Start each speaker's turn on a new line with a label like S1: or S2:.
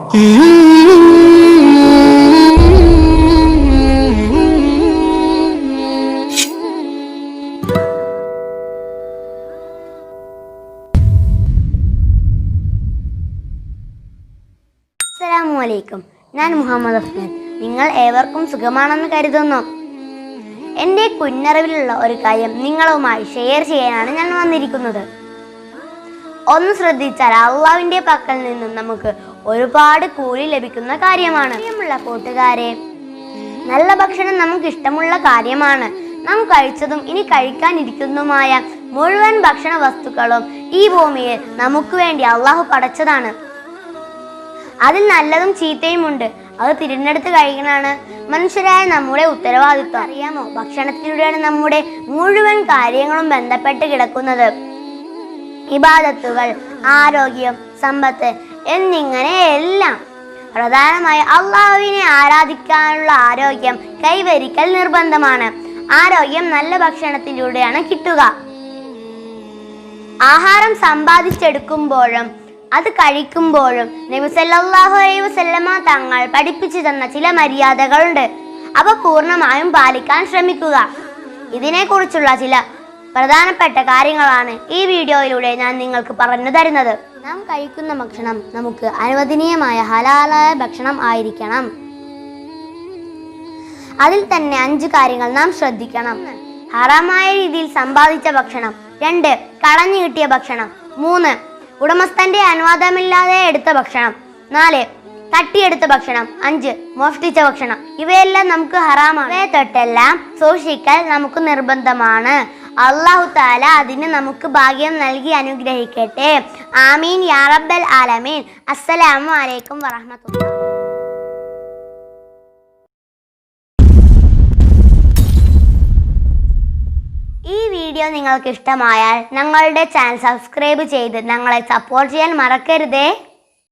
S1: അസ്സലാമുഅലൈക്കും. ഞാൻ മുഹമ്മദ് അഫ്നാൻ. നിങ്ങൾ ഏവർക്കും സുഖമാണെന്ന് കരുതുന്നു. എൻ്റെ കുഞ്ഞറിവിലുള്ള ഒരു കാര്യം നിങ്ങളുമായി ഷെയർ ചെയ്യാനാണ് ഞാൻ വന്നിരിക്കുന്നത്. ഒന്ന് ശ്രദ്ധിച്ചാൽ അള്ളാഹുവിൻ്റെ പക്കൽ നിന്നും നമുക്ക് ഒരുപാട് കൂലി ലഭിക്കുന്ന കാര്യമാണ്. പ്രിയമുള്ള കൂട്ടുകാരെ, നല്ല ഭക്ഷണം നമുക്ക് ഇഷ്ടമുള്ള കാര്യമാണ്. നാം കഴിച്ചതും ഇനി കഴിക്കാനിരിക്കുന്നതുമായ മുഴുവൻ ഭക്ഷണ വസ്തുക്കളും ഈ ഭൂമിയിൽ നമുക്ക് വേണ്ടി അള്ളാഹു പടച്ചതാണ്. അതിൽ നല്ലതും ചീത്തയും ഉണ്ട്. അത് തിരഞ്ഞെടുത്ത് കഴിക്കണമാണ് മനുഷ്യരായ നമ്മുടെ ഉത്തരവാദിത്വം. അറിയാമോ, ഭക്ഷണത്തിലൂടെയാണ് നമ്മുടെ മുഴുവൻ കാര്യങ്ങളും ബന്ധപ്പെട്ട് കിടക്കുന്നത്. ഇബാദത്തുകൾ, ആരോഗ്യം, സമ്പത്ത് എന്നിങ്ങനെ എല്ലാം. പ്രധാനമായി അള്ളാഹുവിനെ ആരാധിക്കാനുള്ള ആരോഗ്യം കൈവരിക്കൽ നിർബന്ധമാണ്. ആരോഗ്യം നല്ല ഭക്ഷണത്തിലൂടെയാണ് കിട്ടുക. ആഹാരം സമ്പാദിച്ചെടുക്കുമ്പോഴും അത് കഴിക്കുമ്പോഴും നബി സല്ലല്ലാഹു അലൈഹി വസല്ലമ തങ്ങൾ പഠിപ്പിച്ചു തന്ന ചില മര്യാദകളുണ്ട്. അവ പൂർണ്ണമായും പാലിക്കാൻ ശ്രമിക്കുക. ഇതിനെക്കുറിച്ചുള്ള ചില പ്രധാനപ്പെട്ട കാര്യങ്ങളാണ് ഈ വീഡിയോയിലൂടെ ഞാൻ നിങ്ങൾക്ക് പറഞ്ഞു തരുന്നത്. നാം കഴിക്കുന്ന ഭക്ഷണം നമുക്ക് അനുവദനീയമായ ഹലാലായ ഭക്ഷണം ആയിരിക്കണം. അതിൽ തന്നെ 5 കാര്യങ്ങൾ നാം ശ്രദ്ധിക്കണം. ഹറാമായ രീതിയിൽ സമ്പാദിച്ച ഭക്ഷണം. 2 കളഞ്ഞു കിട്ടിയ ഭക്ഷണം. 3 ഉടമസ്ഥന്റെ അനുവാദമില്ലാതെ എടുത്ത ഭക്ഷണം. 4 തട്ടിയെടുത്ത ഭക്ഷണം. 5 മോഷ്ടിച്ച ഭക്ഷണം. ഇവയെല്ലാം നമുക്ക് ഹറാമാണ്. ഇവയെ തൊട്ടെല്ലാം സൂക്ഷിക്കൽ നമുക്ക് നിർബന്ധമാണ്. അല്ലാഹു തആല അതിന് നമുക്ക് ഭാഗ്യം നൽകി അനുഗ്രഹിക്കട്ടെ. ആമീൻ യാ റബ്ബൽ ആലമീൻ. അസ്സലാമു അലൈക്കും വറഹ്മത്തുള്ളാഹി. ഈ വീഡിയോ നിങ്ങൾക്ക് ഇഷ്ടമായാൽ ഞങ്ങളുടെ ചാനൽ സബ്സ്ക്രൈബ് ചെയ്ത് ഞങ്ങളെ സപ്പോർട്ട് ചെയ്യാൻ മറക്കരുതേ.